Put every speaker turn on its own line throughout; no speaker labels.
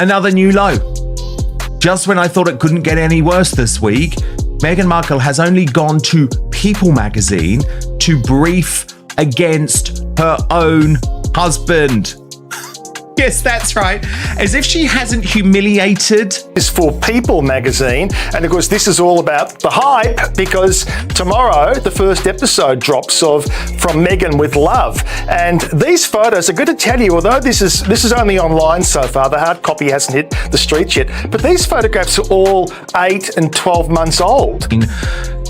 Another new low. Just when I thought it couldn't get any worse this week, Meghan Markle has only gone to People magazine to brief against her own husband. Yes, that's right. As if she hasn't humiliated.
Is for People magazine, and of course this is all about the hype, because tomorrow the first episode drops of From Meghan with Love, and these photos are good to tell you, although this is only online so far, the hard copy hasn't hit the streets yet, but these photographs are all 8 and 12 months old.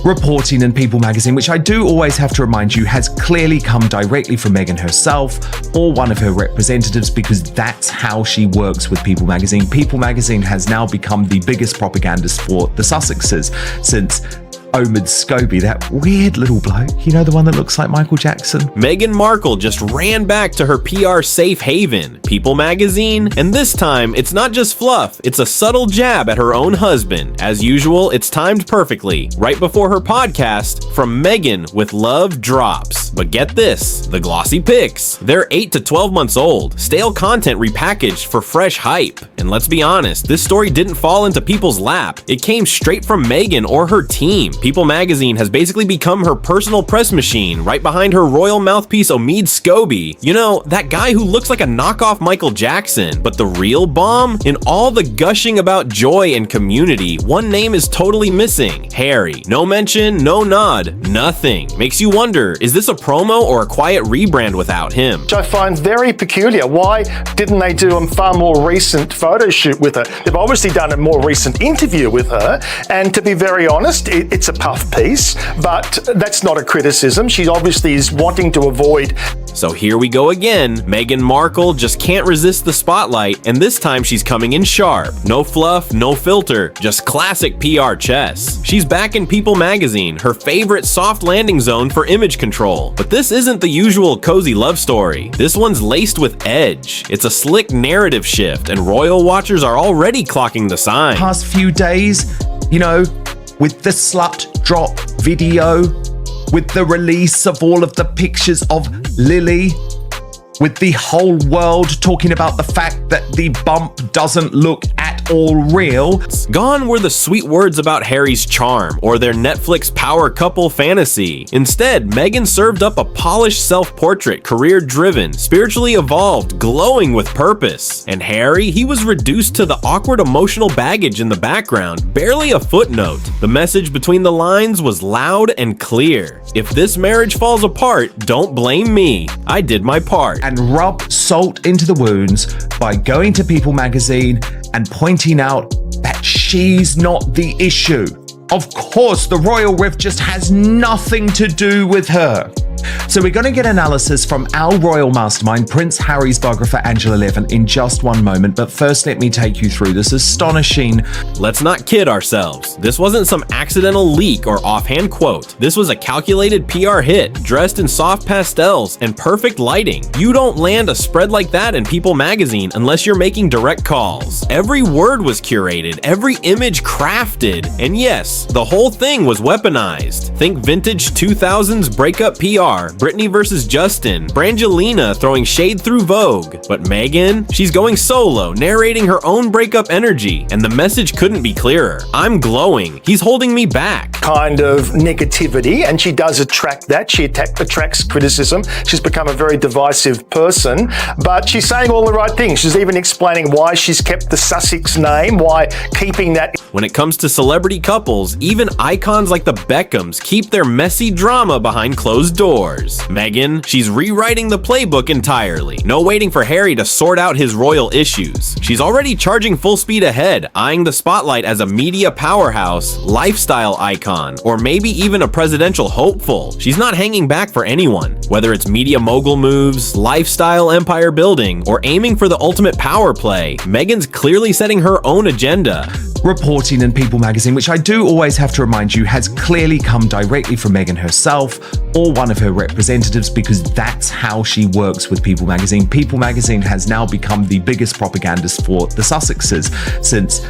Reporting in People magazine, which I do always have to remind you has clearly come directly from Meghan herself or one of her representatives, because that's how she works with People magazine. People magazine has now become the biggest propagandist for the Sussexes since 𝐃𝐢𝐬𝐿𝐥𝐚𝐢𝐸, that weird little bloke, you know, the one that looks like Michael Jackson.
Meghan Markle just ran back to her PR safe haven, People magazine, and this time it's not just fluff, it's a subtle jab at her own husband. As usual, it's timed perfectly, right before her podcast, From Meghan with Love drops. But get this, the glossy pics. They're 8 to 12 months old, stale content repackaged for fresh hype. And let's be honest, this story didn't fall into people's lap. It came straight from Meghan or her team. People magazine has basically become her personal press machine, right behind her royal mouthpiece 𝐃𝐢𝐬𝐿𝐥𝐚𝐢𝐸. You know, that guy who looks like a knockoff Michael Jackson. But the real bomb? In all the gushing about joy and community, one name is totally missing: Harry. No mention, no nod, nothing. Makes you wonder, is this a promo or a quiet rebrand without him?
Which I find very peculiar. Why didn't they do a far more recent photo shoot with her? They've obviously done a more recent interview with her, and to be very honest, it's a puff piece, but that's not a criticism. She obviously is wanting to avoid.
So here we go again. Meghan Markle just can't resist the spotlight, and this time she's coming in sharp. No fluff, no filter, just classic PR chess. She's back in People magazine, her favorite soft landing zone for image control. But this isn't the usual cozy love story. This one's laced with edge. It's a slick narrative shift, and royal watchers are already clocking the sign.
Past few days, you know, with the slut drop video, with the release of all of the pictures of Lily, with the whole world talking about the fact that the bump doesn't look at all real.
Gone were the sweet words about Harry's charm or their Netflix power couple fantasy. Instead, Meghan served up a polished self-portrait, career-driven, spiritually evolved, glowing with purpose. And Harry, he was reduced to the awkward emotional baggage in the background, barely a footnote. The message between the lines was loud and clear. If this marriage falls apart, don't blame me. I did my part.
And rub salt into the wounds by going to People magazine and pointing out that she's not the issue. Of course, the royal rift just has nothing to do with her. So we're going to get analysis from our royal mastermind, Prince Harry's biographer Angela Levin, in just one moment. But first, let me take you through this astonishing...
Let's not kid ourselves. This wasn't some accidental leak or offhand quote. This was a calculated PR hit, dressed in soft pastels and perfect lighting. You don't land a spread like that in People magazine unless you're making direct calls. Every word was curated, every image crafted, and yes, the whole thing was weaponized. Think vintage 2000s breakup PR, Britney versus Justin, Brangelina throwing shade through Vogue. But Meghan, she's going solo, narrating her own breakup energy, and the message couldn't be clearer. I'm glowing. He's holding me back.
Kind of negativity, and she does attract that. She attracts criticism. She's become a very divisive person, but she's saying all the right things. She's even explaining why she's kept the Sussex name, why keeping that.
When it comes to celebrity couples, even icons like the Beckhams keep their messy drama behind closed doors. Meghan, she's rewriting the playbook entirely. No waiting for Harry to sort out his royal issues. She's already charging full speed ahead, eyeing the spotlight as a media powerhouse, lifestyle icon, or maybe even a presidential hopeful. She's not hanging back for anyone. Whether it's media mogul moves, lifestyle empire building, or aiming for the ultimate power play, Meghan's clearly setting her own agenda.
Reporting in People magazine, which I do always have to remind you has clearly come directly from Meghan herself or one of her representatives, because that's how she works with People magazine. People magazine has now become the biggest propagandist for the Sussexes since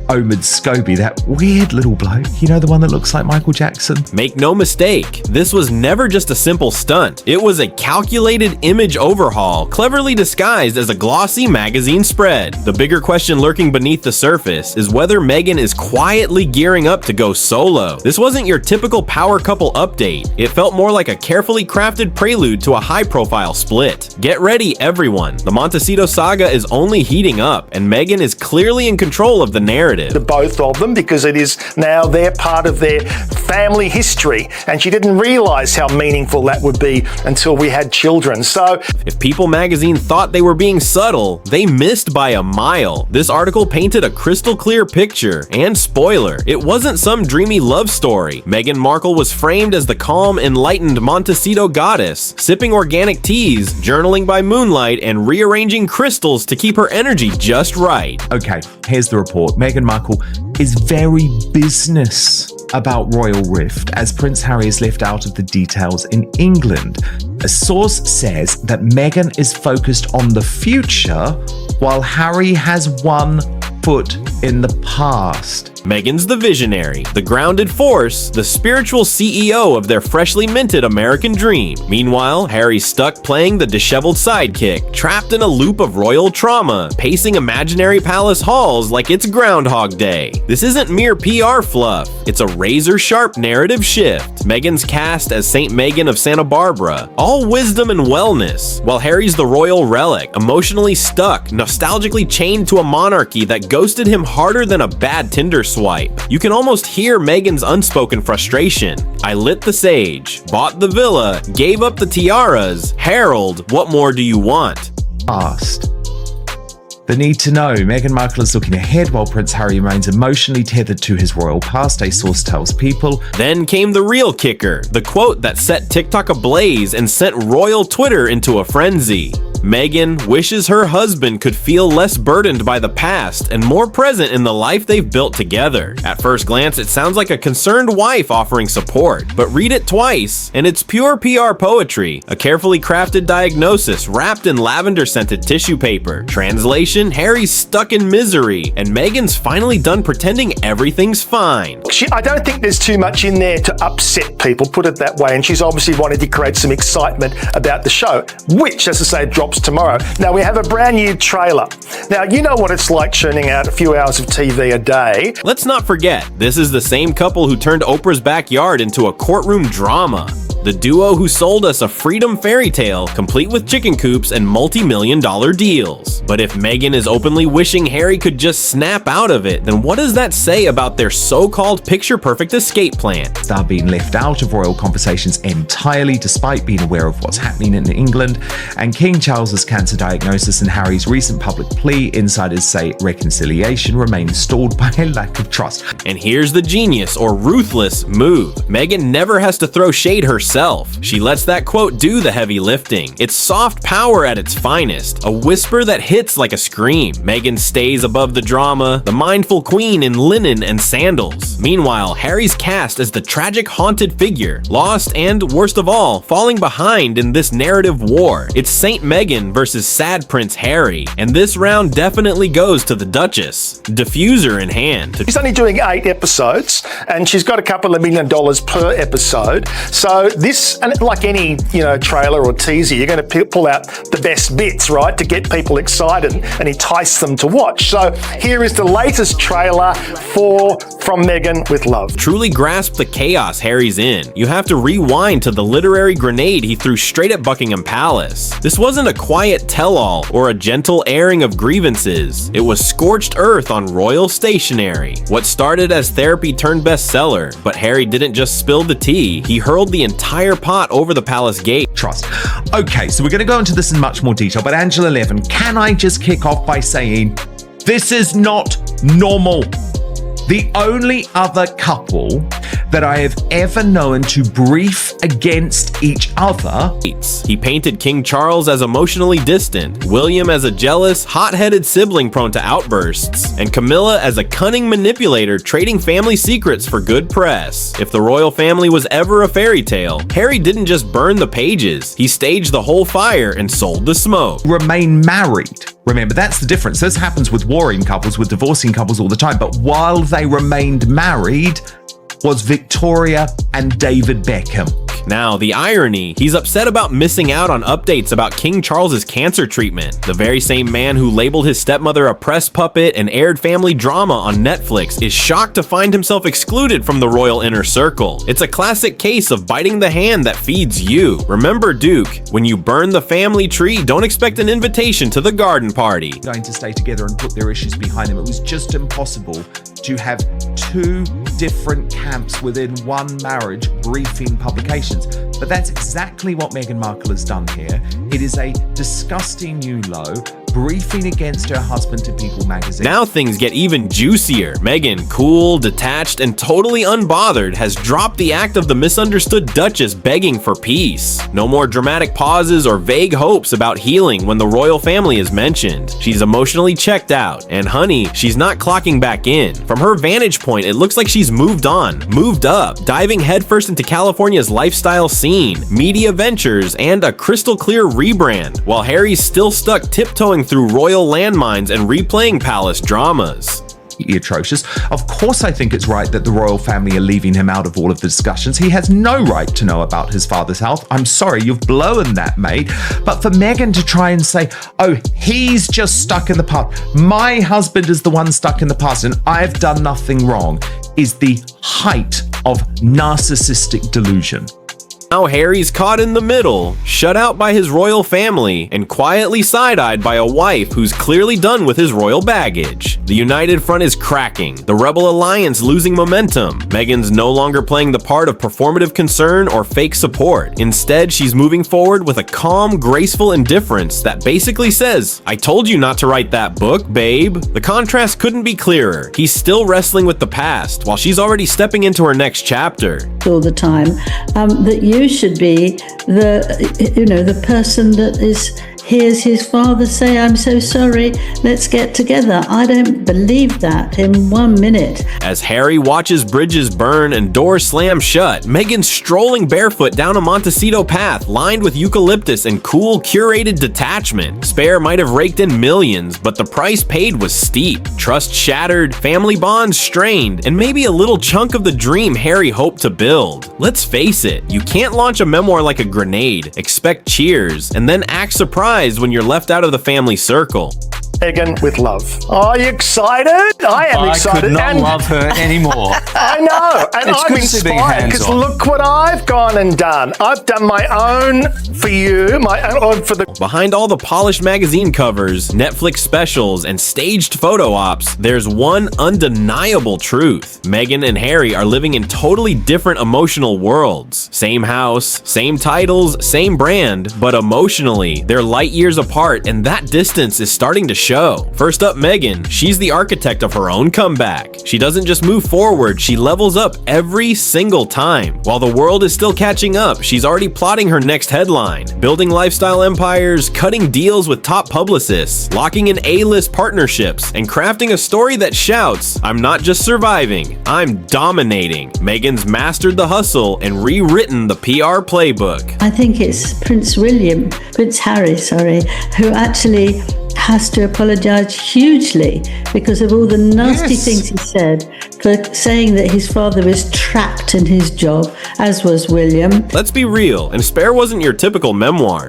𝐃𝐢𝐬𝐥𝐚𝐢𝐸, that weird little bloke, you know, the one that looks like Michael Jackson.
Make no mistake, this was never just a simple stunt. It was a calculated image overhaul, cleverly disguised as a glossy magazine spread. The bigger question lurking beneath the surface is whether Meghan is quietly gearing up to go solo. This wasn't your typical power couple update. It felt more like a carefully crafted prelude to a high-profile split. Get ready, everyone. The Montecito saga is only heating up, and Meghan is clearly in control of the narrative.
To both of them, because it is now their part of their family history, and she didn't realize how meaningful that would be until we had children. So
if People magazine thought they were being subtle, they missed by a mile. This article painted a crystal clear picture, and spoiler, it wasn't some dreamy love story. Meghan Markle was framed as the calm, enlightened Montecito goddess, sipping organic teas, journaling by moonlight, and rearranging crystals to keep her energy just right.
Okay, here's the report. Meghan Markle is very business about royal rift as Prince Harry is left out of the details in England. A source says that Meghan is focused on the future while Harry has one foot in the past.
Meghan's the visionary, the grounded force, the spiritual CEO of their freshly minted American dream. Meanwhile, Harry's stuck playing the disheveled sidekick, trapped in a loop of royal trauma, pacing imaginary palace halls like it's Groundhog Day. This isn't mere PR fluff, it's a razor-sharp narrative shift. Meghan's cast as St. Meghan of Santa Barbara, all wisdom and wellness, while Harry's the royal relic, emotionally stuck, nostalgically chained to a monarchy that ghosted him harder than a bad Tinder swipe. You can almost hear Meghan's unspoken frustration. I lit the sage, bought the villa, gave up the tiaras. Harold, what more do you want?
Past. The need to know. Meghan Markle is looking ahead while Prince Harry remains emotionally tethered to his royal past, a source tells People.
Then came the real kicker, the quote that set TikTok ablaze and sent royal Twitter into a frenzy. Meghan wishes her husband could feel less burdened by the past and more present in the life they've built together. At first glance, it sounds like a concerned wife offering support, but read it twice, and it's pure PR poetry, a carefully crafted diagnosis wrapped in lavender-scented tissue paper. Translation, Harry's stuck in misery, and Meghan's finally done pretending everything's fine.
I don't think there's too much in there to upset people, put it that way, and she's obviously wanted to create some excitement about the show, which, as I say, drops tomorrow. Now, we have a brand new trailer. Now, you know what it's like churning out a few hours of TV a day.
Let's not forget, this is the same couple who turned Oprah's backyard into a courtroom drama. The duo who sold us a freedom fairy tale complete with chicken coops and multi-million-dollar deals. But if Meghan is openly wishing Harry could just snap out of it, then what does that say about their so-called picture-perfect escape plan?
They're being left out of royal conversations entirely despite being aware of what's happening in England, and King Charles's cancer diagnosis and Harry's recent public plea, insiders say reconciliation remains stalled by a lack of trust.
And here's the genius or ruthless move. Meghan never has to throw shade herself. She lets that quote do the heavy lifting. It's soft power at its finest, a whisper that hits like a scream. Meghan stays above the drama, the mindful queen in linen and sandals. Meanwhile, Harry's cast as the tragic haunted figure, lost and, worst of all, falling behind in this narrative war. It's St. Meghan versus sad Prince Harry, and this round definitely goes to the Duchess, diffuser in hand.
She's only doing 8 episodes, and she's got a couple of $1 million per episode. So this, and like any, trailer or teaser, you're going to pull out the best bits, right, to get people excited and entice them to watch. So here is the latest trailer from Meghan with Love.
Truly grasp the chaos Harry's in. You have to rewind to the literary grenade he threw straight at Buckingham Palace. This wasn't a quiet tell-all or a gentle airing of grievances. It was scorched earth on royal stationery. What started as therapy turned bestseller, but Harry didn't just spill the tea, he hurled the entire pot over the palace gate.
Trust. Okay, so we're going to go into this in much more detail, but Angela Levin, can I just kick off by saying this is not normal? The only other couple that I have ever known to brief against each other.
He painted King Charles as emotionally distant, William as a jealous, hot-headed sibling prone to outbursts, and Camilla as a cunning manipulator trading family secrets for good press. If the royal family was ever a fairy tale, Harry didn't just burn the pages, he staged the whole fire and sold the smoke.
Remain married. Remember, that's the difference. This happens with warring couples, with divorcing couples all the time. But while they remained married was Victoria and David Beckham.
Now, the irony, he's upset about missing out on updates about King Charles's cancer treatment. The very same man who labeled his stepmother a press puppet and aired family drama on Netflix is shocked to find himself excluded from the royal inner circle. It's a classic case of biting the hand that feeds you. Remember, Duke, when you burn the family tree, don't expect an invitation to the garden party.
Going to stay together and put their issues behind them. It was just impossible to have two different camps within one marriage briefing publications. But that's exactly what Meghan Markle has done here. It is a disgusting new low, briefing against her husband to People magazine.
Now things get even juicier. Meghan, cool, detached, and totally unbothered, has dropped the act of the misunderstood Duchess begging for peace. No more dramatic pauses or vague hopes about healing when the royal family is mentioned. She's emotionally checked out, and honey, she's not clocking back in. From her vantage point, it looks like she's moved on, moved up, diving headfirst into California's lifestyle scene, media ventures, and a crystal clear rebrand, while Harry's still stuck tiptoeing through royal landmines and replaying palace dramas.
Atrocious. Of course, I think it's right that the royal family are leaving him out of all of the discussions. He has no right to know about his father's health. I'm sorry, you've blown that, mate. But for Meghan to try and say, oh, he's just stuck in the past, my husband is the one stuck in the past and I've done nothing wrong, is the height of narcissistic delusion.
Now Harry's caught in the middle, shut out by his royal family, and quietly side-eyed by a wife who's clearly done with his royal baggage. The united front is cracking, the rebel alliance losing momentum. Meghan's no longer playing the part of performative concern or fake support. Instead, she's moving forward with a calm, graceful indifference that basically says, I told you not to write that book, babe. The contrast couldn't be clearer. He's still wrestling with the past, while she's already stepping into her next chapter.
All the time, that you should be the person that hears his father say, I'm so sorry, let's get together. I don't believe that in 1 minute.
As Harry watches bridges burn and doors slam shut, Meghan's strolling barefoot down a Montecito path lined with eucalyptus and cool, curated detachment. Spare might have raked in millions, but the price paid was steep. Trust shattered, family bonds strained, and maybe a little chunk of the dream Harry hoped to build. Let's face it, you can't launch a memoir like a grenade, expect cheers, and then act surprised when you're left out of the family circle.
Meghan with love. Are you excited? I am excited.
I could not love her anymore.
I know, and
It's
I'm
good to see being
inspired because
hands-on.
look what I've gone and done. I've done my own for you, my own for the.
Behind all the polished magazine covers, Netflix specials, and staged photo ops, there's one undeniable truth. Meghan and Harry are living in totally different emotional worlds. Same house, same titles, same brand, but emotionally, they're light years apart, and that distance is starting to show. First up, Meghan. She's the architect of her own comeback. She doesn't just move forward, she levels up every single time. While the world is still catching up, she's already plotting her next headline, building lifestyle empires, cutting deals with top publicists, locking in A-list partnerships, and crafting a story that shouts, I'm not just surviving, I'm dominating. Meghan's mastered the hustle and rewritten the PR playbook.
I think it's Prince Harry, who actually has to apologize hugely because of all the nasty things he said, for saying that his father was trapped in his job, as was William.
Let's be real, and Spare wasn't your typical memoir.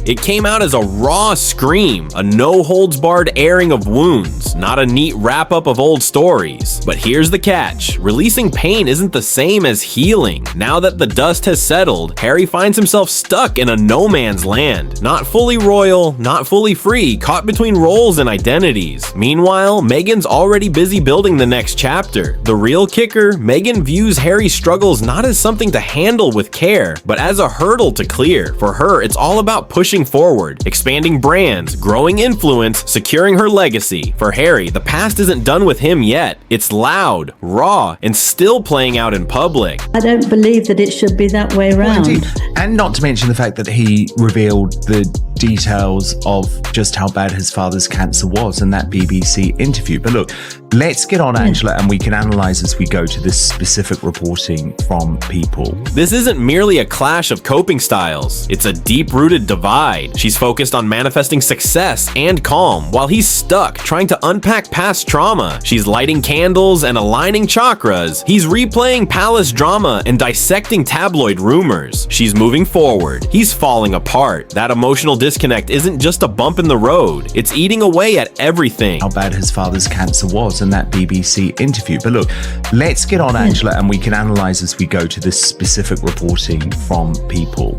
It came out as a raw scream, a no-holds-barred airing of wounds, not a neat wrap-up of old stories. But here's the catch. Releasing pain isn't the same as healing. Now that the dust has settled, Harry finds himself stuck in a no-man's land. Not fully royal, not fully free, caught between roles and identities. Meanwhile, Meghan's already busy building the next chapter. The real kicker, Meghan views Harry's struggles not as something to handle with care, but as a hurdle to clear. For her, it's all about pushing pushing forward, expanding brands, growing influence, securing her legacy. For Harry, the past isn't done with him yet. It's loud, raw, and still playing out in public.
I don't believe that it should be that way round.
Well, indeed. And not to mention the fact that he revealed the details of just how bad his father's cancer was in that BBC interview. But look, let's get on, Angela, and we can analyze as we go to this specific reporting from People.
This isn't merely a clash of coping styles. It's a deep-rooted divide. She's focused on manifesting success and calm, while he's stuck trying to unpack past trauma. She's lighting candles and aligning chakras. He's replaying palace drama and dissecting tabloid rumors. She's moving forward. He's falling apart. That emotional disconnect isn't just a bump in the road. It's eating away at everything.
How bad his father's cancer was in that BBC interview. But look, let's get on, Angela, and we can analyze as we go to this specific reporting from People,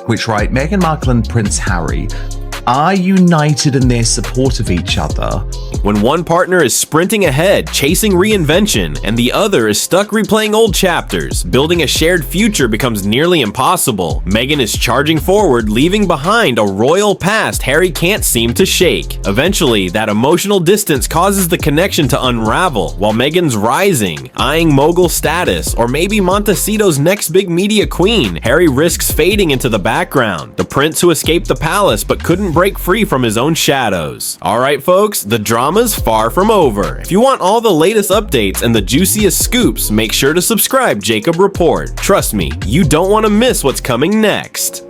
which write, Meghan Markle and Prince Harry are united in their support of each other.
When one partner is sprinting ahead, chasing reinvention, and the other is stuck replaying old chapters, building a shared future becomes nearly impossible. Meghan is charging forward, leaving behind a royal past Harry can't seem to shake. Eventually, that emotional distance causes the connection to unravel, while Meghan's rising, eyeing mogul status, or maybe Montecito's next big media queen. Harry risks fading into the background, the prince who escaped the palace but couldn't break free from his own shadows. Alright folks, the drama's far from over. If you want all the latest updates and the juiciest scoops, make sure to subscribe 𝐃𝐢𝐬𝐿 Report. Trust me, you don't want to miss what's coming next.